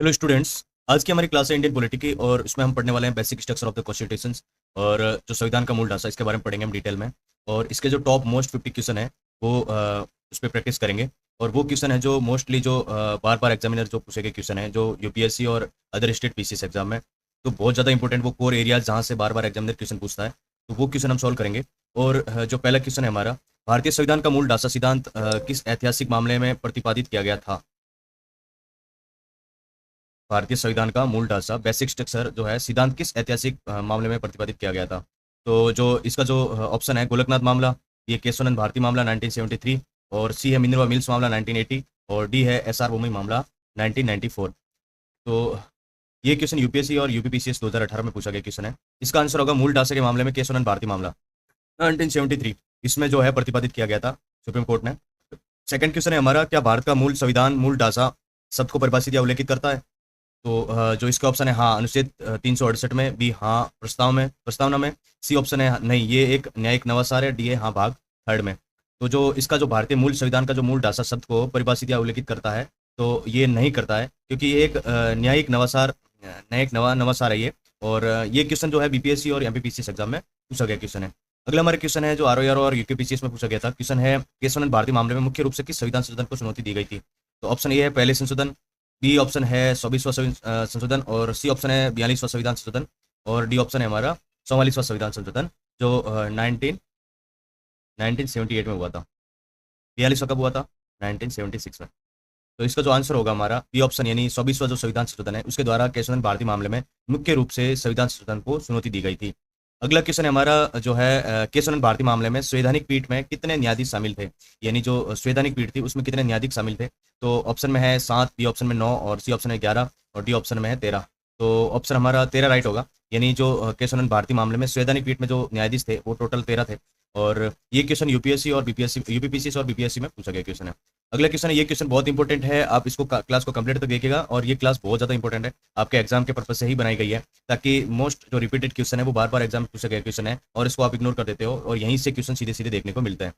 Hello students. आज की हमारी क्लास है इंडियन पॉलिटी की और इसमें हम पढ़ने वाले हैं basic structure of the constitutions और जो संविधान का मूल ढांचा इसके बारे में पढ़ेंगे हम डिटेल में। और इसके जो टॉप मोस्ट 50 क्वेश्चन है वो उस पर प्रैक्टिस करेंगे। और वो क्वेश्चन है जो मोस्टली जो बार बार एग्जामिनर जो पूछेंगे क्वेश्चन है जो यूपीएससी और अदर स्टेट पीसीएस एग्जाम में, तो बहुत ज़्यादा इंपॉर्टेंट वो कोर एरियाज जहाँ से बार बार एग्जामिनर क्वेश्चन पूछता है, तो वो क्वेश्चन हम सॉल्व करेंगे। और जो पहला क्वेश्चन है हमारा, भारतीय संविधान का मूल ढांचा सिद्धांत किस ऐतिहासिक मामले में प्रतिपादित किया गया था? भारतीय संविधान का मूल ढांचा बेसिक स्ट्रक्चर जो है सिद्धांत किस ऐतिहासिक मामले में प्रतिपादित किया गया था? तो जो इसका जो ऑप्शन है गोलकनाथ मामला, ये केशवानंद भारती मामला 1973, और सी है मिनर्वा मिल्स मामला 1980, और डी है एसआर भूमि मामला 1994। तो ये क्वेश्चन यूपीएससी और यूपीपीसीएस 2018 में पूछा गया क्वेश्चन है। इसका आंसर होगा मूल ढांचे के मामले में केशवानंद भारती मामला 1973, इसमें जो है प्रतिपादित किया गया था सुप्रीम कोर्ट ने। सेकंड क्वेश्चन है हमारा, क्या भारत का मूल संविधान मूल ढांचा शब्द को परिभाषित या उल्लेखित करता है? तो जो इसका ऑप्शन है हाँ अनुच्छेद 368 में, बी हाँ प्रस्तावना में, सी ऑप्शन है नहीं ये एक न्यायिक नवाचार है, डी है हाँ भाग थर्ड में। तो जो इसका जो भारतीय मूल संविधान का जो मूल ढांचा शब्द को परिभाषित या उल्लेखित करता है, तो ये नहीं करता है क्योंकि ये एक न्यायिक नवाचार है ये। और ये क्वेश्चन जो है बीपीएससी और एमपीपीसीएस एग्जाम में पूछा गया क्वेश्चन है। अगला हमारे क्वेश्चन है जो आरओआर और यूकेपीसीएस में पूछा गया था क्वेश्चन है, केशवानंद भारती मामले में मुख्य रूप से किस संविधान संशोधन को चुनौती दी गई थी? तो ऑप्शन ए है पहले संशोधन, बी ऑप्शन है 24वां संशोधन, और सी ऑप्शन है 42वां संविधान संशोधन, और डी ऑप्शन है हमारा 44वां संविधान संशोधन जो 1978 में हुआ था। 42वां कब हुआ था? 1976 में। तो इसका जो आंसर होगा हमारा बी ऑप्शन, यानी 24वां जो संविधान संशोधन है उसके द्वारा केशवानंद भारती मामले में मुख्य रूप से संविधान संशोधन को चुनौती दी गई थी। अगला क्वेश्चन है हमारा जो है केशवानंद भारती मामले में संवैधानिक पीठ में कितने न्यायाधीश शामिल थे? यानी जो संवैधानिक पीठ थी उसमें कितने न्यायाधीश शामिल थे? तो ऑप्शन में है 7, बी ऑप्शन में 9, और सी ऑप्शन है 11, और डी ऑप्शन में है 13। तो ऑप्शन हमारा 13 राइट होगा। यानी जो केशवानंद भारती मामले में संवैधानिक पीठ में जो न्यायाधीश थे वो टोटल 13 थे। और ये क्वेश्चन यूपीएससी और बीपीएससी यूपीपीसीएस और बीपीएससी में पूछा गया क्वेश्चन है। अगला क्वेश्चन है, ये क्वेश्चन बहुत इंपॉर्टेंट है, आप इसको क्लास को कंप्लीट तक देखिएगा, और ये क्लास बहुत ज़्यादा इंपॉर्टेंट है, आपके एग्जाम के पर्पज से ही बनाई गई है, ताकि मोस्ट जो रिपीटेड क्वेश्चन है वो बार बार एग्जाम में पूछा गया क्वेश्चन है और इसको आप इग्नोर कर देते हो और यहीं से क्वेश्चन सीधे सीधे देखने को मिलता है।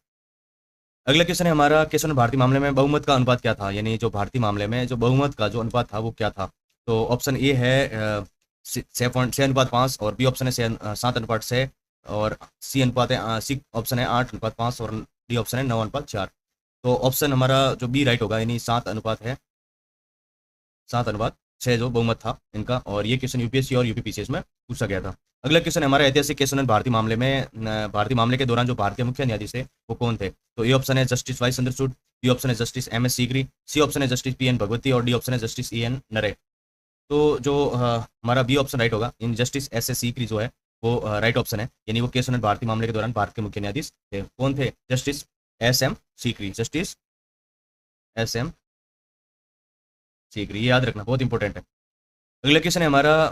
अगला क्वेश्चन है हमारा, केशवानंद भारती मामले में बहुमत का अनुपात क्या था? यानी जो भारतीय मामले में जो बहुमत का जो अनुपात था वो क्या था? तो ऑप्शन ए है 6.6:5, और बी ऑप्शन है 7:6, और सी अनुपात है सी ऑप्शन है 8:5, और डी ऑप्शन है 9:4। तो ऑप्शन हमारा जो बी राइट होगा, यानी 7:6 जो बहुमत था इनका, और ये क्वेश्चन यूपीएससी और यूपीपीसीएस में पूछा गया था। अगला क्वेश्चन हमारा, ऐतिहासिक केशवानंद भारती मामले में भारतीय मामले के दौरान जो भारतीय मुख्य न्यायाधीश थे वो कौन थे? तो ए ऑप्शन है justice Y Chandrachud, B option है justice M S Sikri, C option है जस्टिस पी एन भगवती, और डी ऑप्शन है जस्टिस ई एन नरे। तो जो हमारा बी ऑप्शन राइट होगा, इन जस्टिस एस एस सीकरी जो है वो राइट ऑप्शन है, यानी वो केशवानंद भारती मामले के दौरान भारत के मुख्य न्यायाधीश थे। कौन थे? Justice S M Sikri, justice S M Sikri, ये याद रखना बहुत इंपॉर्टेंट है। अगला क्वेश्चन है हमारा,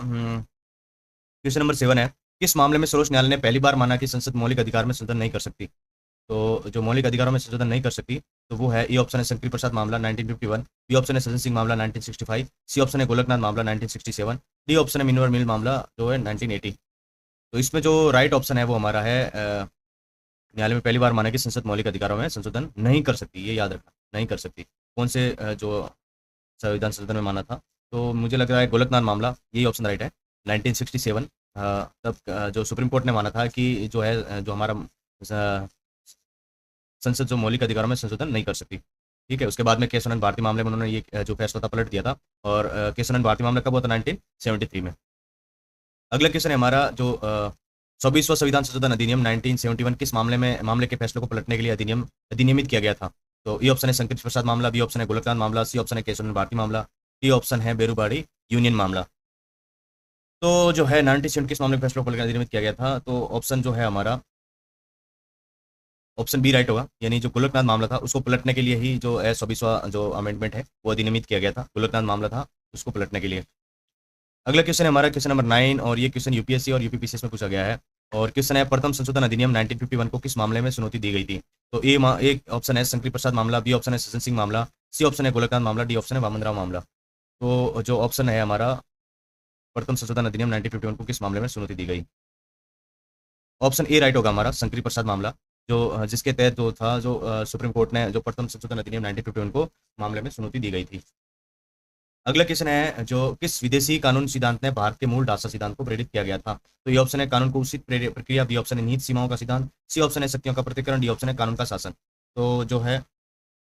क्वेश्चन नंबर 7 है, किस मामले में सर्वोच्च न्यायालय ने पहली बार माना कि संसद मौलिक अधिकार में संशोधन नहीं कर सकती? तो जो मौलिक अधिकारों में संशोधन नहीं कर सकती, तो वो है ए ऑप्शन है शंकर प्रसाद मामला 1951, बी ऑप्शन है सज्जन सिंह मामला 1965, सी ऑप्शन है गोलकनाथ मामला 1967, डी ऑप्शन है मिनोर मिल मामला जो है 1980। तो इसमें जो राइट ऑप्शन है वो हमारा है न्यायालय में पहली बार माना कि संसद मौलिक अधिकारों में संशोधन नहीं कर सकती, ये याद रखना, नहीं कर सकती। कौन से जो संविधान संशोधन में माना था? तो मुझे लग रहा है गोलकनाथ मामला, यही ऑप्शन राइट है। 1967 तब जो सुप्रीम कोर्ट ने माना था कि जो है जो हमारा संसद जो मौलिक अधिकारों में संशोधन नहीं कर सकती। ठीक है, उसके बाद में केशवानंद भारती मामले में उन्होंने ये जो फैसला था पलट दिया था, और केशवानंद भारती मामला कब हुआ था? 1973 में। अगला क्वेश्चन है हमारा, जो 24वां संविधान संशोधन अधिनियम 1971 किस मामले के फैसले को पलटने के लिए अधिनियमित किया गया था? तो ए ऑप्शन है शंकर प्रसाद मामला, बी ऑप्शन है गोलकनाथ मामला, सी ऑप्शन है केशवानंद भारती मामला, डी ऑप्शन है बेरूबाड़ी यूनियन मामला। तो जो है 1970 किस मामले के फैसले को पलटने अधिनियमित किया गया था? तो ऑप्शन जो है हमारा ऑप्शन बी राइट होगा, यानी जो गोलकनाथ मामला था उसको पलटने के लिए ही जो है 24वां जो अमेंडमेंट है वो अधिनियमित किया गया था, गोलकनाथ मामला था उसको पलटने के लिए। अगला क्वेश्चन है हमारा क्वेश्चन नंबर 9, और ये क्वेश्चन यूपीएससी और यूपीपीसीएस में पूछा गया है। और क्वेश्चन है, प्रथम संशोधन अधिनियम 1951 को किस मामले में चुनौती दी गई थी? तो एक ऑप्शन है शंकर प्रसाद मामला, बी ऑप्शन है सज्जन सिंह मामला, सी ऑप्शन है गोलकनाथ मामला, डी ऑप्शन है वामन राव मामला। तो जो ऑप्शन है हमारा, प्रथम संशोधन अधिनियम 1951 को किस मामले में चुनौती दी गई? ऑप्शन ए राइट होगा हमारा, शंकर प्रसाद मामला, जो जिसके तहत जो था जो सुप्रीम कोर्ट ने जो प्रथम संशोधन अधिनियम 1951 को मामले में चुनौती दी गई थी। अगला क्वेश्चन है जो किस विदेशी कानून सिद्धांत ने भारत के मूल ढांचा सिद्धांत को प्रेरित किया गया था? तो ये ऑप्शन है कानून को उचित प्रक्रिया, बी ऑप्शन है निहित सीमाओं का सिद्धांत, सी ऑप्शन है शक्तियों का प्रतिकरण, डी ऑप्शन है कानून का शासन। तो जो है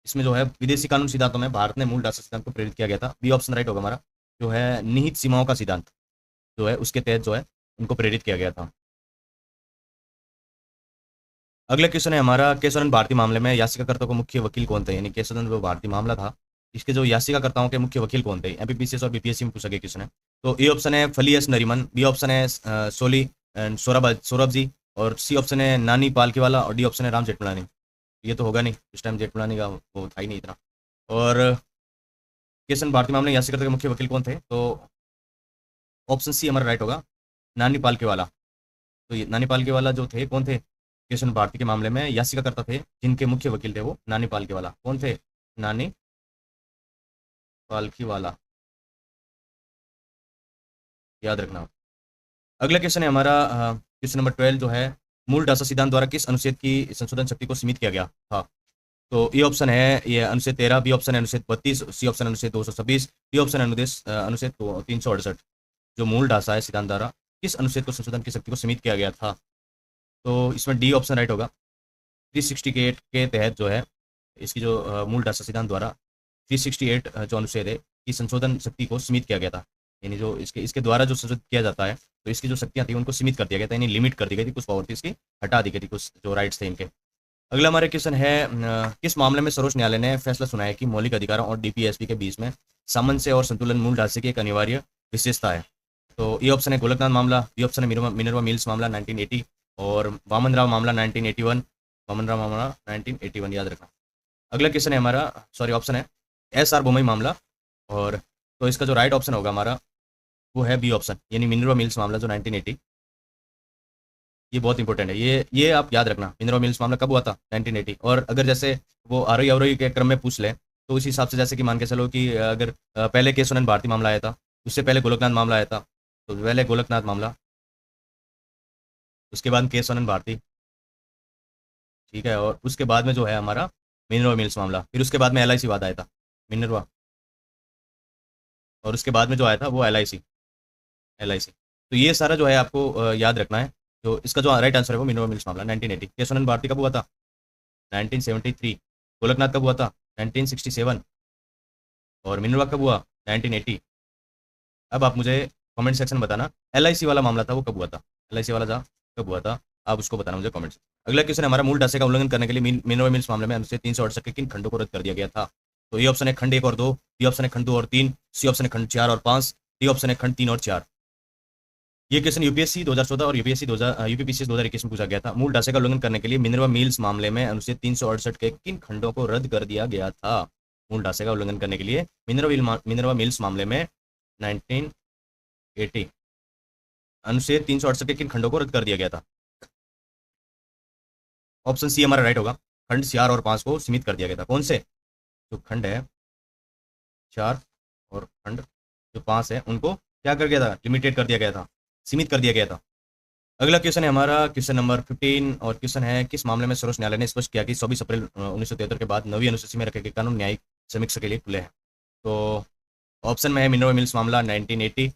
इसमें जो है विदेशी कानून सिद्धांतों में भारत ने मूल ढांचा सिद्धांत को प्रेरित किया गया था, बी ऑप्शन राइट होगा हमारा। जो है निहित सीमाओं का सिद्धांत जो है उसके तहत जो है उनको प्रेरित किया गया था। अगला क्वेश्चन है हमारा केशवन भारती मामले में याचिकाकर्ता को मुख्य वकील कौन थे? यानी केशवन जो भारती मामला था इसके जो याचिकाकर्ताओं के मुख्य वकील कौन थे? एमपीपीसीएस और बीपीएससी में पूछा गया क्वेश्चन है। तो ए ऑप्शन है फली एस नरीमन, बी ऑप्शन है सोली एंड सौरभ जी, और सी ऑप्शन है नानी पालकीवाला, और डी ऑप्शन है राम जेठमलानी। ये तो होगा नहीं, उस टाइम जेठमलानी का वो था ही नहीं इतना। और केशवन भारती मामले में याचिकाकर्ता के मुख्य वकील कौन थे? तो ऑप्शन सी हमारा राइट होगा, नानी पालकीवाला। तो ये नानी पालकीवाला जो थे कौन थे? केशवन भारती के मामले में याचिकाकर्ता थे, जिनके मुख्य वकील थे वो नानी पालकीवाला। कौन थे? नानी पालकीवाला, याद रखना। अगला क्वेश्चन है हमारा क्वेश्चन नंबर 12 जो है मूल ढांचा सिद्धांत द्वारा किस अनुच्छेद की संशोधन शक्ति को सीमित किया गया था? तो ए ऑप्शन है ये अनुच्छेद 13, बी ऑप्शन है अनुच्छेद 32, सी ऑप्शन अनुच्छेद 226, डी ऑप्शन अनुच्छेद 368। जो मूल ढांचा है सिद्धांत द्वारा किस अनुच्छेद को संशोधन की शक्ति को सीमित किया गया था? तो इसमें डी ऑप्शन राइट होगा। 368 के तहत जो है इसकी जो मूल ढांचा सिद्धांत द्वारा 368 जो अनुच्छेद है की संशोधन शक्ति को सीमित किया गया था। यानी जो इसके इसके द्वारा जो संशोधित किया जाता है तो इसकी जो शक्तियाँ थी उनको सीमित कर दिया गया था, यानी लिमिट कर दी गई थी, कुछ पावर थी इसकी हटा दी गई थी, कुछ जो राइट्स थे इनके। अगला हमारे क्वेश्चन है किस मामले में सर्वोच्च न्यायालय ने फैसला सुनाया कि मौलिक अधिकारों और डीपीएसपी के बीच में सामंजस्य और संतुलन मूल ढांचे की एक अनिवार्य विशेषता है? तो ये ऑप्शन है गोलकनाथ मामला, बी ऑप्शन है मिनर्वा मिल्स मामला 1980, और वामन राव मामला 1981। वामन राव मामला 1981 याद रखना। अगला क्वेश्चन है हमारा सॉरी ऑप्शन है एस आर बोमई मामला, और तो इसका जो राइट ऑप्शन होगा हमारा वो है बी ऑप्शन, यानी मिनर्वा मिल्स मामला जो 1980। ये बहुत इंपॉर्टेंट है, ये आप याद रखना। मिनर्वा मिल्स मामला कब हुआ था? 1980। और अगर जैसे वो आरोही अवरोही के क्रम में पूछ ले तो उस हिसाब से जैसे कि मान के चलो कि अगर पहले केशवन भारती मामला आया था, उससे पहले गोलकनाथ मामला आया था, तो पहले गोलकनाथ मामला, उसके बाद केशवन भारती, ठीक है, और उसके बाद में जो है हमारा मिनर्वा मिल्स मामला, फिर उसके बाद में LIC वाद आया था मिनर्वा, और उसके बाद में जो आया था वो LIC। तो ये सारा जो है आपको याद रखना है। तो इसका जो राइट आंसर है वो मिनर्वा मिल्स मामला 1980। केशवन भारती कब हुआ था? 1973। गोलकनाथ कब हुआ था? 1967। और मिनर्वा कब हुआ? 1980। अब आप मुझे कमेंट सेक्शन में बताना LIC वाला मामला था वो कब हुआ था, LIC वाला था कब हुआ था, आप उसको बताना मुझे कमेंट सेक्शन। अगला क्वेश्चन हमारा मूल ढांचे का उल्लंघन करने के लिए मिनर्वा मिल्स मामले में अनुच्छेद 368 के किन खंडों को रद्द कर दिया गया था? तो ये ऑप्शन है खंड 1 और 2, बी ऑप्शन है खंड 2 और 3, सी ऑप्शन है खंड 4 और 5, डी ऑप्शन है खंड 3 और 4। ये क्वेश्चन यूपीएससी 2014 और यूपीपीसीएस 2021 में पूछा गया था। मूल ढांचे का उल्लंघन करने के लिए मिनर्वा मिल्स मामले में अनुच्छेद 368 के किन खंडों को रद्द कर दिया गया था? मूल ढांचे का उल्लंघन करने के लिए मिनर्वा मिल्स मामले में 1980 अनुच्छेद 368 के किन खंडों को रद्द कर दिया गया था? ऑप्शन सी हमारा राइट होगा, खंड 4 और 5 को सीमित कर दिया गया था। कौन से? जो खंड है 4 और खंड जो 5 है उनको क्या कर दिया था? लिमिटेड कर दिया गया था, सीमित कर दिया गया था। अगला क्वेश्चन है हमारा क्वेश्चन नंबर 15, और क्वेश्चन है किस मामले में सर्वोच्च न्यायालय ने स्पष्ट किया कि 24 अप्रैल 1973 के बाद 9वीं अनुसूची में रखे गए कानून न्यायिक समीक्षा के लिए खुले हैं? तो ऑप्शन में है मिनर्वा मिल्स मामला 1980,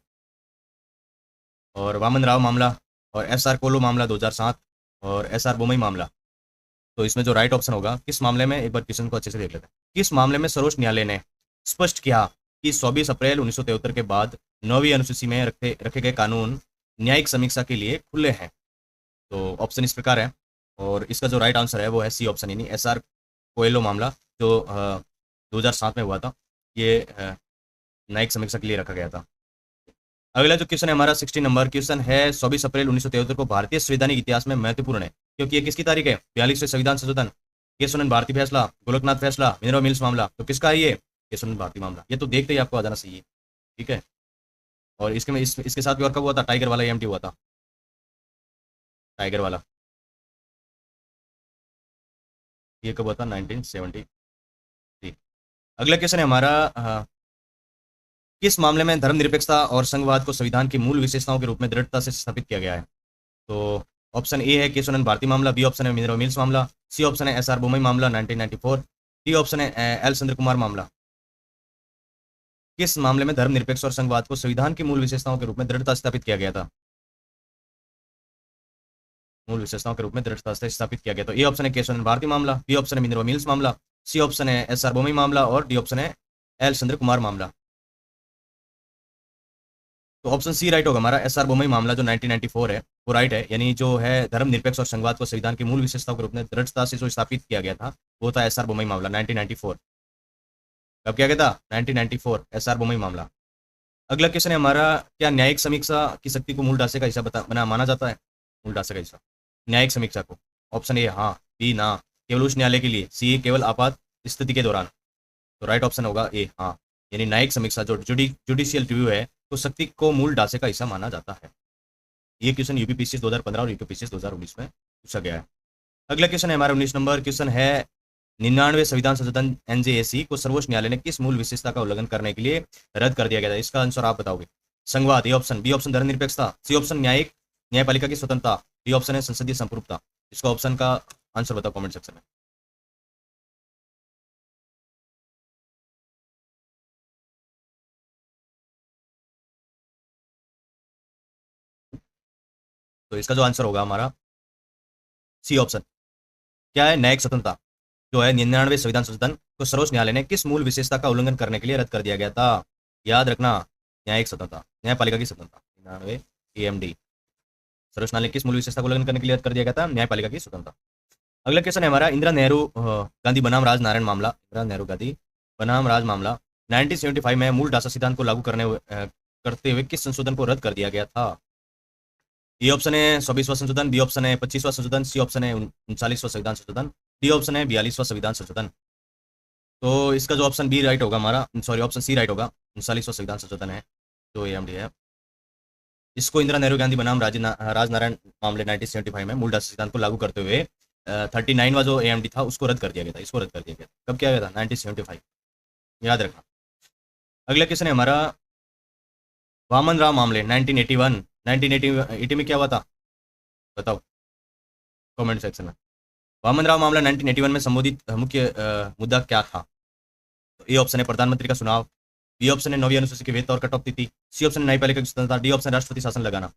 और वामन राव मामला, और SR कोलो मामला 2007, और SR बोमई मामला। तो इसमें जो राइट ऑप्शन होगा किस मामले में, एक बार क्वेश्चन को अच्छे से देख लेते हैं। किस मामले में सर्वोच्च न्यायालय ने स्पष्ट किया कि 24 अप्रैल 1973 के बाद 9वीं अनुसूची में रखे गए कानून न्यायिक समीक्षा के लिए खुले हैं? तो ऑप्शन इस प्रकार है, और इसका जो राइट आंसर है वो है सी ऑप्शन, यानी SR कोयलो मामला जो 2007 में हुआ था, ये न्यायिक समीक्षा के लिए रखा गया था। अगला जो क्वेश्चन है हमारा 16 नंबर क्वेश्चन है 24 अप्रैल 1973 को भारतीय संवैधानिक इतिहास में महत्वपूर्ण है क्योंकि ये किसकी तारीख है? 42वें संविधान संशोधन, केशवन भारती फैसला, गोलकनाथ फैसला, मिनर्वा मिल्स मामला। तो किसका है ये? केशवन भारती मामला। ये तो देखते ही आपको आ जाना चाहिए, ठीक है। और इसके में इसके साथ भी और कब हुआ था? टाइगर वाला AMT हुआ था, टाइगर वाला। ये कब हुआ था? 1973। अगला क्वेश्चन है हमारा किस मामले में धर्मनिरपेक्षता और संघवाद को संविधान की मूल विशेषताओं के रूप में दृढ़ता से स्थापित किया गया है? तो ऑप्शन ए है केशवन भारती मामला, बी ऑप्शन है मिनर्वा मिल्स मामला, सी ऑप्शन है SR बोमई मामला 1994, डी ऑप्शन है L चंद्र कुमार मामला। किस मामले में धर्मनिरपेक्ष और संघवाद को संविधान की मूल विशेषताओं के रूप में दृढ़ता से स्थापित किया गया था? मूल विशेषताओं के रूप में दृढ़ता से स्थापित किया गया। तो ए ऑप्शन है केशव भारती मामला, बी ऑप्शन है मिनर्वा मिल्स मामला, सी ऑप्शन है एस आर बोमई मामला और डी ऑप्शन है एल चंद्र कुमार मामला। तो ऑप्शन सी राइट होगा हमारा, एस आर बोमई मामला जो 1994 है वो राइट है। यानी जो है धर्मनिरपेक्ष और संघवाद को संविधान की मूल विशेषताओं के रूप में दृढ़ता से जो स्थापित किया गया था वो था एस आर बोमई मामला 1994। कब किया गया था? 1994, एस आर बोमई मामला। अगला क्वेश्चन है हमारा, क्या न्यायिक समीक्षा की शक्ति को मूल ढांचे का हिस्सा बना माना जाता है? मूल ढांचे का हिस्सा न्यायिक समीक्षा को। ऑप्शन ए हाँ, बी ना, केवल उस न्यायालय के लिए, सी केवल आपात स्थिति के दौरान। तो राइट ऑप्शन होगा ए हाँ, यानी न्यायिक समीक्षा जो जुडिशियल रिव्यू है तो शक्ति को मूल ढांचे का हिस्सा माना जाता है। ये क्वेश्चन यूपीपीसीएस 2015 और यूपीपीसीएस 2019 में पूछा गया है। अगला क्वेश्चन है हमारा 19 नंबर क्वेश्चन है, 99वें संविधान संशोधन एनजेएसी को सर्वोच्च न्यायालय ने किस मूल विशेषता का उल्लंघन करने के लिए रद्द कर दिया गया था? इसका आंसर आप बताओगे। संघवाद ए ऑप्शन, बी ऑप्शन धर्मनिरपेक्षता, सी ऑप्शन न्यायपालिका की स्वतंत्रता, डी ऑप्शन है संसदीय संप्रभुता। इसका ऑप्शन का आंसर बताओ कमेंट सेक्शन में। तो इसका जो आंसर होगा हमारा सी ऑप्शन। क्या है? न्यायिक स्वतंत्रता जो है 99वें संविधान संशोधन को सर्वोच्च न्यायालय ने किस मूल विशेषता का उल्लंघन करने के लिए रद्द कर दिया गया था? याद रखना, न्यायिक स्वतंत्रता, न्यायपालिका की स्वतंत्रता, 99 एएमडी। सर्वोच्च न्यायालय किस मूल विशेषता को उल्लंघन करने के लिए रद्द कर दिया गया था? न्यायपालिका की स्वतंत्रता। अगला क्वेश्चन है हमारा, इंदिरा नेहरू गांधी बनाम राज नारायण मामला, इंदिरा नेहरू गांधी बनाम राज मामला 1975 में मूल ढांचा सिद्धांत को लागू करते हुए किस संशोधन को रद्द कर दिया गया था? ए ऑप्शन है 24वां संशोधन, बी ऑप्शन है 25वां संशोधन, सी ऑप्शन है 39वां संविधान संशोधन, डी ऑप्शन है 42वां संविधान संशोधन। तो इसका जो ऑप्शन बी राइट होगा हमारा, सॉरी ऑप्शन सी राइट होगा, 39वां संविधान संशोधन है जो एएमडी है। इसको इंदिरा नेहरू गांधी बनाम राज नारायण मामले 1975 में मूल ढांचा सिद्धांत को लागू करते हुए 39वां जो एएमडी था उसको रद्द कर दिया गया था। इसको रद्द कर दिया गया था। कब किया गया था? 1975, याद रखना। अगला क्वेश्चन है हमारा, वामन राव मामले 1980 में क्या हुआ था? बताओ कमेंट सेक्शन में। वामन राव मामला 1981 में संबोधित मुख्य मुद्दा क्या था? तो ए ऑप्शन है प्रधानमंत्री का चुनाव, बी ऑप्शन है 9वीं अनुसूची की वेतन और कटौती तिथि, सी ऑप्शन है न्यायपालिका की स्वतंत्रता, डी ऑप्शन राष्ट्रपति शासन लगाना।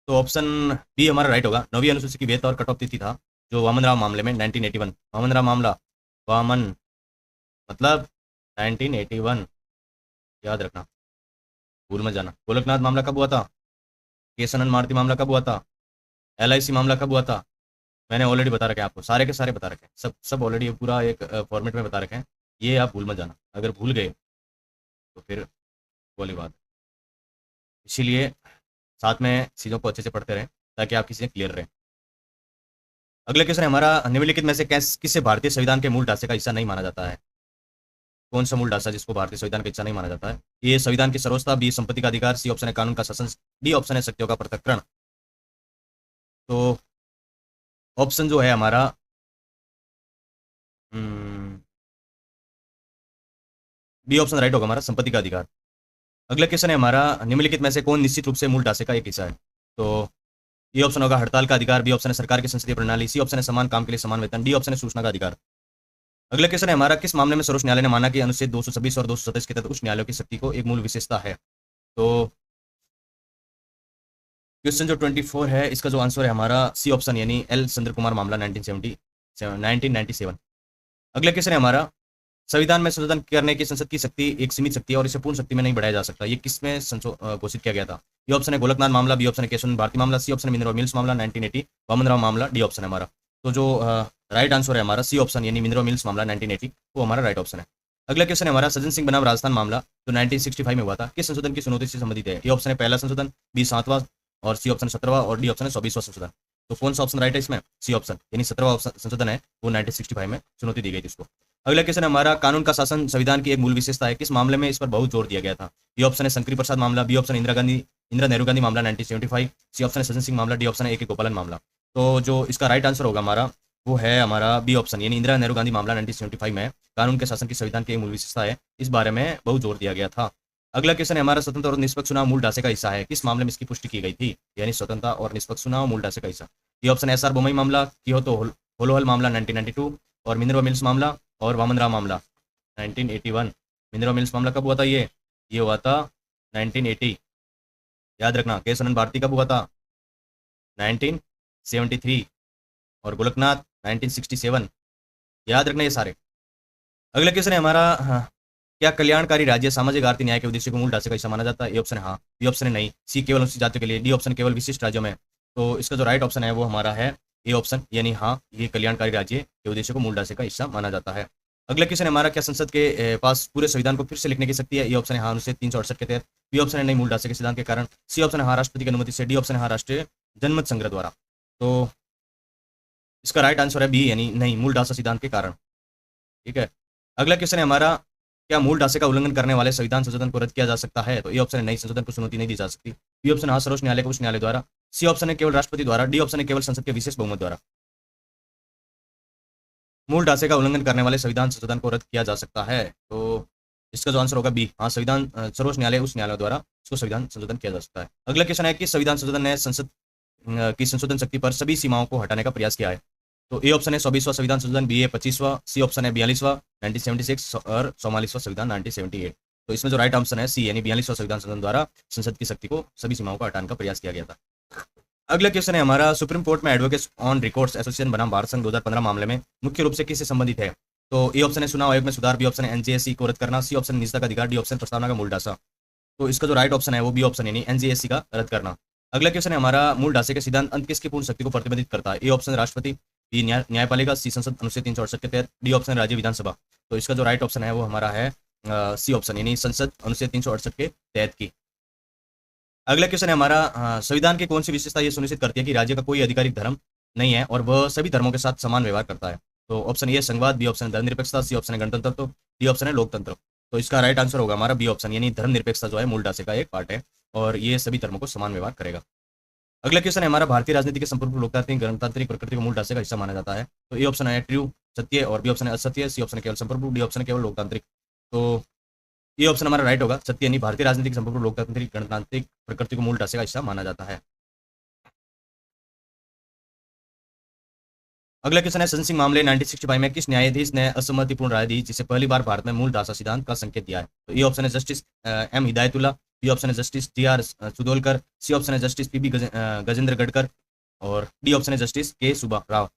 तो ऑप्शन बी हमारा राइट होगा, 9वीं अनुसूची की वेतन और कटौती तिथि था जो वामन राव मामले में 1981, वामन राव मामला, वामन मतलब 1981, याद रखना, भूल मत जाना। गोलकनाथ मामला कब हुआ था? केशवानंद मारुति मामला कब हुआ था? एलआईसी मामला कब हुआ था? मैंने ऑलरेडी बता रखे हैं आपको, सारे के सारे बता रखे हैं, सब ऑलरेडी पूरा एक फॉर्मेट में बता रखे हैं। ये आप भूल मत जाना, अगर भूल गए तो फिर वाली बात। इसीलिए साथ में चीज़ों को अच्छे से पढ़ते रहें ताकि आपकी चीज़ें क्लियर रहें। अगले क्वेश्चन है हमारा, निम्नलिखित में से किससे भारतीय संविधान के मूल ढांचे का हिस्सा नहीं माना जाता है? कौन सा मूल ढांचा जिसको भारतीय संविधान का हिस्सा नहीं माना जाता है? ए संविधान की सर्वोच्चता, बी संपत्ति का अधिकार, सी ऑप्शन है कानून का शासन, डी ऑप्शन है शक्तियों का पृथक्करण। तो ऑप्शन जो है हमारा बी ऑप्शन राइट होगा हमारा, संपत्ति का अधिकार। अगला क्वेश्चन है हमारा, निम्नलिखित में से कौन निश्चित रूप से मूल ढांचे का एक हिस्सा है? तो ये ऑप्शन होगा हड़ताल का अधिकार, बी ऑप्शन है सरकार की संसदीय प्रणाली, सी ऑप्शन है समान काम के लिए समान वेतन, डी ऑप्शन है सूचना का अधिकार। अगला क्वेश्चन है हमारा, किस मामले में सर्वोच्च न्यायालय ने माना कि अनुच्छेद 226 और 227 के तहत उच्च न्यायालयों की शक्ति को एक मूल विशेषता है? तो क्वेश्चन जो 24 है इसका जो आंसर है हमारा सी ऑप्शन, यानी एल चंद्र कुमार मामला 1997। अगला क्वेश्चन है हमारा, संविधान में संशोधन करने की संसद की शक्ति एक सीमित शक्ति है और इसे पूर्ण शक्ति में नहीं बढ़ाया जा सकता। ये किस में घोषित किया गया था? ये ऑप्शन है गोलकनाथ मामला, बी ऑप्शन है केशवानंद भारती मामला, सी ऑप्शन है मिनर्वा मिल्स मामला 1980, वामन राव मामला, डी ऑप्शन है हमारा। तो जो राइट आंसर है हमारा सी ऑप्शन, यानी मिनर्वा मिल्स मामला 1980, वो हमारा राइट ऑप्शन है। अगला क्वेश्चन है हमारा, सज्जन सिंह बनाम राजस्थान मामला जो 1965 में हुआ था किस संशोधन की चुनौती से संबंधित है? ये ऑप्शन है पहला संशोधन, बी 7वां और सी ऑप्शन 17वां और डी ऑप्शन है 24वां संशोधन। तो कौन सा ऑप्शन राइट है इसमें? सी ऑप्शन, यानी 17वां संशोधन है वो 1965 में चुनौती दी गई थी इसको। अगला क्वेश्चन है हमारा, कानून का शासन संविधान की एक मूल विशेषता है, किस मामले में इस पर बहुत जोर दिया गया था? ये ऑप्शन है शंकरी प्रसाद मामला, बी ऑप्शन इंदिरा नेहरू गांधी मामला 1975, सी ऑप्शन है सज्जन सिंह मामला, डी ऑप्शन है ए गोपालन मामला। तो जो इसका राइट आंसर होगा हमारा वो है हमारा बी ऑप्शन, यानी इंदिरा नेहरू गांधी मामला 1975 में कानून के शासन की संविधान की एक मूल विशेषता है, इस बारे में बहुत जोर दिया गया था। अगला क्वेश्चन है हमारा, स्वतंत्र और निष्पक्ष चुनाव मूल ढांचे का हिस्सा है, किस मामले में इसकी पुष्टि की गई थी? यानी स्वतंत्रता और निष्पक्ष चुनाव मूल ढांचे का हिस्सा। ये ऑप्शन एस आर बोमई मामला, कियोतो होलोहल मामला 1992 और मिनर्वा मिल्स मामला और वामन राव मामला 1981। मिनरल मिल्स मामला कब हुआ था? ये हुआ था 1980। याद रखना। के सनन भारती कब हुआ था? 1973। और गोलकनाथ 1967। याद रखना ये सारे। अगला क्वेश्चन है हमारा, हाँ, क्या कल्याणकारी राज्य सामाजिक आर्थिक न्याय के उद्देश्य को मूल ढांचे का हिस्सा माना जाता है? ए ऑप्शन है हाँ, बी ऑप्शन है नहीं, सी केवल अनुसूचित जातियों के लिए, डी ऑप्शन केवल विशिष्ट राज्यों में। तो इसका जो राइट ऑप्शन है वो हमारा है ए ऑप्शन, यानी हाँ, ये कल्याणकारी राज्य के उद्देश्य को मूल ढांचे का हिस्सा माना जाता है। अगला क्वेश्चन है हमारा, क्या संसद के पास पूरे संविधान को फिर से लिखने की शक्ति है? ए ऑप्शन है हाँ, अनुच्छेद 368 के तहत, बी ऑप्शन है नहीं, मूल ढांचे के सिद्धांत के कारण, सी ऑप्शन है हाँ, राष्ट्रपति की अनुमति से, डी ऑप्शन है हाँ, राष्ट्रीय जनमत संग्रह द्वारा। तो इसका राइट आंसर है बी, यानी नहीं, मूल ढांचा सिद्धांत के कारण। ठीक है। अगला क्वेश्चन है हमारा, क्या मूल ढांचे का उल्लंघन करने वाले संविधान संशोधन को रद्द किया जा सकता है? तो ए ऑप्शन है नहीं, संशोधन को चुनौती नहीं दी जा सकती, बी ऑप्शन हाँ, सर्वोच्च न्यायालय को उच्च न्यायालय द्वारा, सी ऑप्शन है केवल राष्ट्रपति द्वारा, डी ऑप्शन है केवल संसद के विशेष बहुमत द्वारा। मूल ढांचे का उल्लंघन करने वाले संविधान संशोधन को रद्द किया जा सकता है, तो इसका जो आंसर होगा बी, हाँ, संविधान सर्वोच्च न्यायालय उच्च न्यायालय द्वारा इसको संविधान संशोधन किया जा सकता है। अगला क्वेश्चन है कि संविधान संशोधन ने संसद की संशोधन शक्ति पर सभी सीमाओं को हटाने का प्रयास किया है। तो ए ऑप्शन है 24वां संविधान संशोधन, बी है 25वां, सी ऑप्शन है 42वां 1976 और 44वां संविधान 1978। तो इसमें जो राइट ऑप्शन है सी, यानी 42वां संविधान संशोधन द्वारा संसद की शक्ति को सभी सीमाओं को हटाने का प्रयास किया गया था। अगला क्वेश्चन है हमारा, सुप्रीम कोर्ट में एडवोकेट्स ऑन रिकॉर्ड्स एसोसिएशन बनाम भारत संघ 2015 मामले में मुख्य रूप से किससे संबंधित है? तो ए ऑप्शन है चुनाव आयोग में सुधार, बी ऑप्शन है एनजेएससी को रद्द करना, सी ऑप्शन निजता का अधिकार, डी ऑप्शन प्रस्तावना का मूल ढांचा। तो इसका जो राइट ऑप्शन है वो बी ऑप्शन, यानी एनजेएससी का रद्द करना। अगला क्वेश्चन है हमारा, मूल ढांचे के सिद्धांत अंत किसकी पूर्ण शक्ति को प्रतिबंधित करता है? ए ऑप्शन राष्ट्रपति, बी न्यायपालिका, सी संसद अनुच्छेद 368 के तहत, डी ऑप्शन राज्य विधानसभा। तो इसका जो राइट ऑप्शन है वो हमारा है सी ऑप्शन, यानी संसद अनुच्छेद 368 के तहत की। अगला क्वेश्चन है हमारा, संविधान की कौन सी विशेषता ये सुनिश्चित करती है कि राज्य का कोई आधिकारिक धर्म नहीं है और वह सभी धर्मों के साथ समान व्यवहार करता है? तो ऑप्शन ए संघवाद, बी ऑप्शन धर्मनिरपेक्षता, सी ऑप्शन है गणतंत्र, तो डी ऑप्शन है लोकतंत्र। तो इसका राइट आंसर होगा हमारा बी ऑप्शन, यानी धर्मनिरपेक्षता जो है मूल ढांचे का एक पार्ट है और ये सभी धर्मों को समान व्यवहार करेगा। अगला क्वेश्चन है हमारा, भारतीय राजनीति के संपूर्ण लोकतांत्रिक गणतांत्रिक प्रकृति को मूल ढांचे का हिस्सा माना जाता है। तो ए ऑप्शन है ट्रू, सत्य, और बी ऑप्शन है असत्य, सी ऑप्शन केवल संपूर्ण, डी ऑप्शन केवल लोकतांत्रिक। तो ये ऑप्शन हमारा राइट होगा, सत्य, यानी भारतीय राजनीतिक संपूर्ण लोकतांत्रिक गणतांत्रिक प्रकृति को मूल ढांचे का हिस्सा माना जाता है। अगला क्वेश्चन है, सेंसिंग मामले 1965 में किस न्यायाधीश ने असम्मतिपूर्ण राय दी जिसे पहली बार भारत में मूल ढांचा सिद्धांत का संकेत दिया है? तो ये ऑप्शन है justice M Hidayatullah, B option है justice T R Sudolkar, C option है justice P B Gajendragadkar, और डी ऑप्शन है जस्टिस के सुब्बा राव।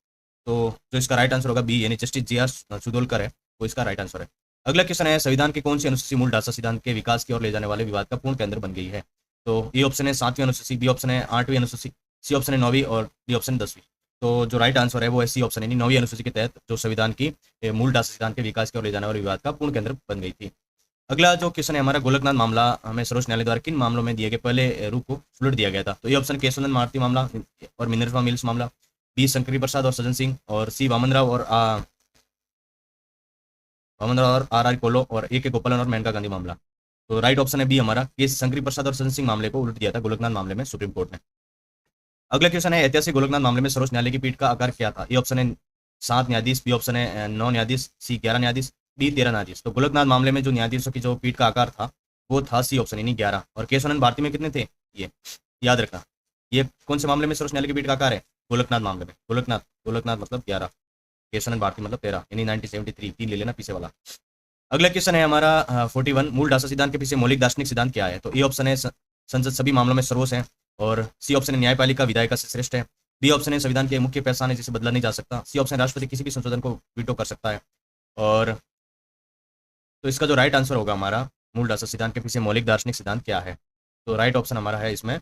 तो जो इसका राइट आंसर होगा बी, यानी जस्टिस जी आर सुदोलकर है, वो इसका राइट आंसर है। अगला क्वेश्चन है, संविधान की कौन सी अनुसूची मूल ढांचा सिद्धांत के विकास की ओर ले जाने वाले विवाद का पूर्ण केंद्र बन गई है? तो ये ऑप्शन है 7वीं अनुसूची, बी ऑप्शन है 8वीं अनुसूची, सी ऑप्शन है 9वीं और डी ऑप्शन है 10वीं। तो जो राइट आंसर है वो है सी ऑप्शन, यानी 9वीं अनुसूची के तहत जो संविधान की मूल ढांचा सिद्धांत के विकास की ओर ले जाने वाले विवाद का पूर्ण केंद्र बन गई थी। अगला जो क्वेश्चन है हमारा, गोलकनाथ मामला हमें सर्वोच्च न्यायालय द्वारा किन मामलों में दिए गए पहले रूप को उलट दिया गया था? तो ये ऑप्शन केशवनंदन भारती मामला और मिनर्वा मिल्स मामला, बी शंकरी प्रसाद और सज्जन सिंह, और सी वामन राव और आर आर कोलो, और ए के गोपालन और मेनका गांधी मामला। तो राइट ऑप्शन है बी हमारा, के शंकरी प्रसाद और सज्जन सिंह मामले को उलट दिया था गोलकनाथ मामले में सुप्रीम कोर्ट ने। अगला क्वेश्चन है, ऐतिहासिक गोलकनाथ मामले में सर्वोच्च न्यायालय की पीठ का आकार क्या था? ए ऑप्शन है 7 न्यायाधीश, बी ऑप्शन है 9 न्यायाधीश, सी 11 न्यायाधीश, डी 13 न्यायाधीश। तो गोलकनाथ मामले में जो न्यायाधीशों की जो पीठ का आकार था वो था सी ऑप्शन, यानी 11। और केशवानंद भारती में कितने थे? ये याद रखना, ये कौन से मामले में सर्वोच्च न्यायालय की पीठ का आकार है? गोलकनाथ मामले में। गोलकनाथ मतलब 11, केशवानंद भारती मतलब 13, यानी 1973, 3 ले लेना पीछे वाला। अगला क्वेश्चन है हमारा 41, मूल ढांचा सिद्धांत के पीछे मौलिक दार्शनिक सिद्धांत क्या है? तो ए ऑप्शन है संसद सभी मामलों में सर्वोच्च है, और सी ऑप्शन है न्यायपालिका विधायिका से श्रेष्ठ है, बी ऑप्शन है संविधान के मुख्य पहचान है जिसे बदला नहीं जा सकता, सी ऑप्शन राष्ट्रपति किसी भी संशोधन को वीटो कर सकता है, और तो इसका जो राइट आंसर होगा हमारा, मूल ढांचा सिद्धांत के पीछे मौलिक दार्शनिक सिद्धांत क्या है? तो राइट ऑप्शन हमारा है इसमें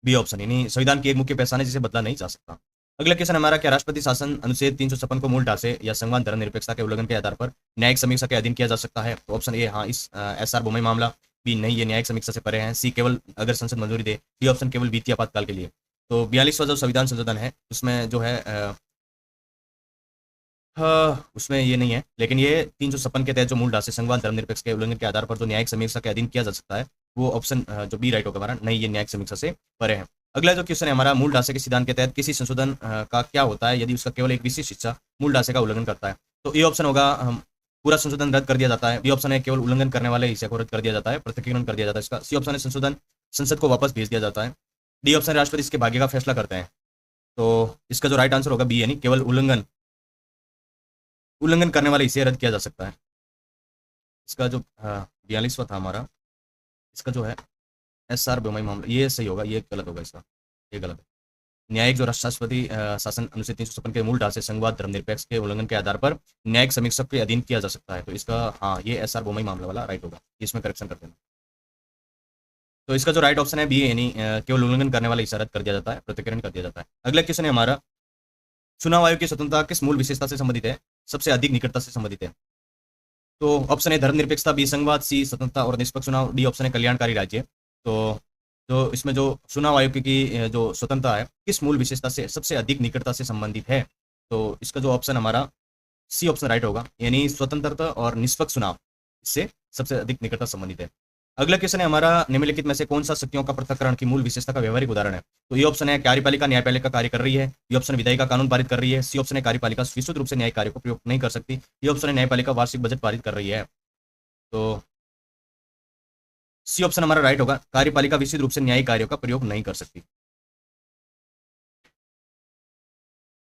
बी ऑप्शन, यानी संविधान की एक मुख्य पहचान है जिसे बदला नहीं जा सकता। अगला क्वेश्चन हमारा, क्या राष्ट्रपति शासन अनुच्छेद 356 को मूल ढांचे या संविधान धर्मनिरपेक्षता के उल्लंघन के आधार पर न्यायिक समीक्षा के अधीन किया जा सकता है? तो ऑप्शन ए हाँ, इस एस आर बोमई मामला, बी नहीं, ये न्यायिक समीक्षा से परे हैं, सी केवल अगर संसद मंजूरी दे, डी ऑप्शन केवल वित्तीय आपातकाल के लिए। तो 42वां जो संविधान संशोधन है उसमें जो है उसमें ये नहीं है, लेकिन ये 356 के तहत जो मूल ढांचे संविधान धर्मनिरपेक्ष के उल्लंघन के आधार पर जो न्यायिक समीक्षा के अधीन किया जा सकता है वो ऑप्शन जो बी राइट होगा हमारा, नहीं, ये न्यायिक समीक्षा से परे है। अगला जो क्वेश्चन है हमारा, मूल ढांचे के सिद्धांत के तहत किसी संशोधन का क्या होता है यदि उसका केवल एक विशिष्ट हिस्सा मूल ढांचे का उल्लंघन करता है? तो ये ऑप्शन होगा पूरा संशोधन रद्द कर दिया जाता है, बी ऑप्शन है केवल उल्लंघन करने वाले हिस्से को रद्द कर दिया जाता है, पृथकीकरण कर दिया जाता है इसका, सी ऑप्शन है संशोधन संसद को वापस भेज दिया जाता है, डी ऑप्शन राष्ट्रपति इसके भाग्य का फैसला करते हैं। तो इसका जो राइट आंसर होगा बी, यानी केवल उल्लंघन करने वाले हिस्से रद्द किया जा सकता है। इसका जो 42वां था हमारा, इसका जो है एसआर बोमई मामला, ये सही होगा, ये गलत होगा इसका, ये गलत है। न्यायिक जो राष्ट्रपति शासन अनुच्छेद 356 के मूल ढांचे संघवाद धर्मनिरपेक्ष के उल्लंघन के आधार पर न्यायिक समीक्षक के अधीन किया जा सकता है। तो इसका हाँ, ये एसआर बोमई मामला वाला राइट होगा, इसमें करेक्शन कर देना। तो इसका जो राइट ऑप्शन है बी, यानी केवल उल्लंघन करने वाला इशारत कर दिया जाता है, पृथक्करण कर दिया जाता है। अगला क्वेश्चन है हमारा, चुनाव आयोग की स्वतंत्रता किस मूल विशेषता से संबंधित है, सबसे अधिक निकटता से संबंधित है। तो ऑप्शन है धर्मनिरपेक्षता, बी संघवाद, सी स्वतंत्रता और निष्पक्ष चुनाव, डी ऑप्शन है कल्याणकारी राज्य। तो जो इसमें जो चुनाव आयोग की जो स्वतंत्रता है किस मूल विशेषता से सबसे अधिक निकटता से संबंधित है, तो इसका जो ऑप्शन हमारा सी ऑप्शन राइट होगा, यानी स्वतंत्रता और निष्पक्ष चुनाव इससे सबसे अधिक निकटता संबंधित है। अगला क्वेश्चन है हमारा, निम्नलिखित में से कौन सा शक्तियों का पृथक्करण की मूल विशेषता का व्यवहारिक उदाहरण है। तो ये ऑप्शन है कार्यपालिका न्यायपालिका कार्य कर रही है, ये ऑप्शन विधायिका कानून पारित कर रही है, सी ऑप्शन है कार्यपालिका विशुद्ध रूप से न्यायिक कार्य को प्रयोग नहीं कर सकती, ये ऑप्शन है न्यायपालिका वार्षिक बजट पारित कर रही है। तो सी ऑप्शन हमारा राइट होगा, कार्यपालिका विशुद्ध रूप से न्यायिक कार्यों का प्रयोग नहीं कर सकती।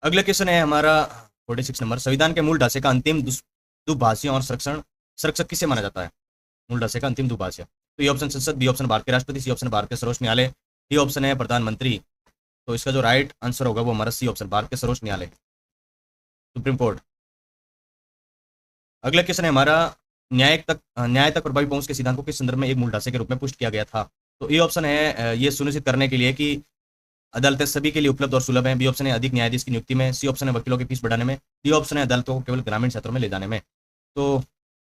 अगला क्वेश्चन है हमारा 46 नंबर, संविधान के मूल ढांचे का अंतिम दुभाषियों और संरक्षक किसे माना जाता है। मूल ढांचे का अंतिम दुभाषिया, तो ये ऑप्शन संसद, बी ऑप्शन भारतीय राष्ट्रपति, सी ऑप्शन भारतीय सर्वोच्च न्यायालय, डी ऑप्शन है प्रधानमंत्री। तो इसका जो राइट आंसर होगा वो हमारा सी ऑप्शन भारतीय सर्वोच्च न्यायालय, सुप्रीम कोर्ट। अगला क्वेश्चन है हमारा, न्याय तक प्रभावी पहुंच के सिद्धांत को किस संदर्भ में एक मूल ढांचे के रूप में पुष्ट किया गया था। तो ये ऑप्शन है ये सुनिश्चित करने के लिए कि अदालतें सभी के लिए उपलब्ध और सुलभ हैं, बी ऑप्शन है अधिक न्यायाधीश की नियुक्ति में, सी ऑप्शन है वकीलों की फीस बढ़ाने में, डी ऑप्शन है अदालतों को केवल ग्रामीण क्षेत्रों में ले जाने में। तो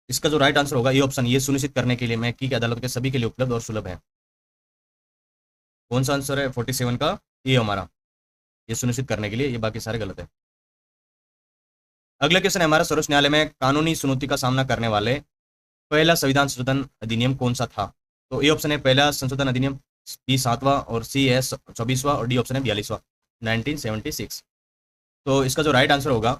इसका जो राइट आंसर होगा ये ऑप्शन, ये सुनिश्चित करने के लिए मैं कि अदालत के सभी के लिए उपलब्ध और सुलभ है। कौन सा आंसर है 47 का, ये हमारा, ये सुनिश्चित करने के लिए, ये बाकी सारे गलत है। अगला क्वेश्चन है हमारा, सर्वोच्च न्यायालय में कानूनी चुनौती का सामना करने वाले पहला संविधान संशोधन अधिनियम कौन सा था। तो ए ऑप्शन है पहला संशोधन अधिनियम, बी 7वां और सी है 24वां और डी ऑप्शन है 42वां 1976। तो इसका जो राइट आंसर होगा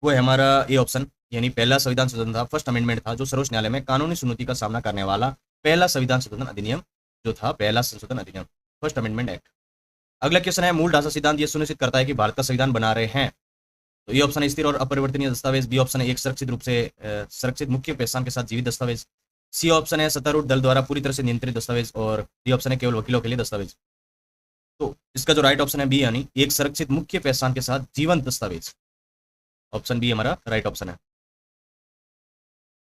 वो है हमारा ए ऑप्शन, यानी पहला संविधान संशोधन था, फर्स्ट अमेंडमेंट था, जो सर्वोच्च न्यायालय में कानूनी चुनौती का सामना करने वाला पहला संविधान संशोधन अधिनियम जो था, पहला संशोधन अधिनियम, फर्स्ट अमेंडमेंट एक्ट। अगला क्वेश्चन है, मूल ढांचा सिद्धांत ये सुनिश्चित करता है कि भारत का संविधान बना रहे हैं। तो ये ऑप्शन है स्थिर और अपरिवर्तनीय दस्तावेज, बी ऑप्शन है एक सुरक्षित रूप से सुरक्षित मुख्य पहचान के साथ जीवित दस्तावेज, सी ऑप्शन है सत्तारूढ़ दल द्वारा पूरी तरह से नियंत्रित दस्तावेज, और डी ऑप्शन है केवल वकीलों के लिए दस्तावेज। तो इसका जो राइट ऑप्शन है बी, यानी एक सुरक्षित मुख्य पहचान के साथ जीवंत दस्तावेज, ऑप्शन बी हमारा राइट ऑप्शन है।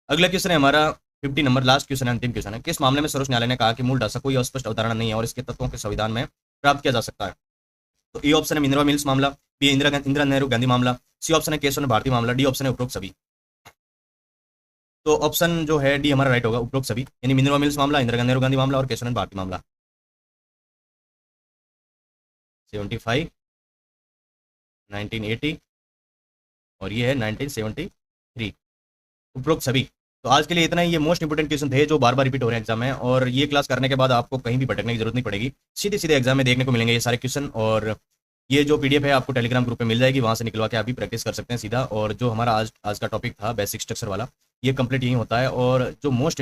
अगला क्वेश्चन है हमारा 50 नंबर, लास्ट क्वेश्चन है, अंतिम क्वेश्चन है, किस मामले में सर्वोच्च न्यायालय ने कहा कि मूल ढांचा कोई अस्पष्ट अवधारणा नहीं है और इसके तत्वों के संविधान में प्राप्त किया जा सकता है। तो ए ऑप्शन है मिनरवा मिल्स मामला, बी इंदिरा नेहरू गांधी मामला, सी ऑप्शन है केशव भारती मामला, डी ऑप्शन है उपरोक्त सभी। तो ऑप्शन जो है डी हमारा राइट होगा, उपरोक्त सभी, यानी मिनरवा मिल्स मामला, इंदिरा नेहरू गांधी मामला और केशव भारती मामला। 75, 1980 और ये है 1973, उपरोक्त सभी। तो आज के लिए इतना ही, ये मोस्ट इंपोर्टेंट क्वेश्चन थे जो बार बार रिपीट हो रहे हैं एग्जाम में, और ये क्लास करने के बाद आपको कहीं भी भटकने की जरूरत नहीं पड़ेगी, सीधे सीधे एग्जाम में देखने को मिलेंगे ये सारे क्वेश्चन। और ये जो पीडीएफ है आपको टेलीग्राम ग्रुप पे मिल जाएगी, वहां से निकलवा के आप भी प्रैक्टिस कर सकते हैं सीधा। और जो हमारा आज का टॉपिक था बेसिक स्ट्रक्चर वाला, ये कंप्लीट यही होता है। और जो मोस्ट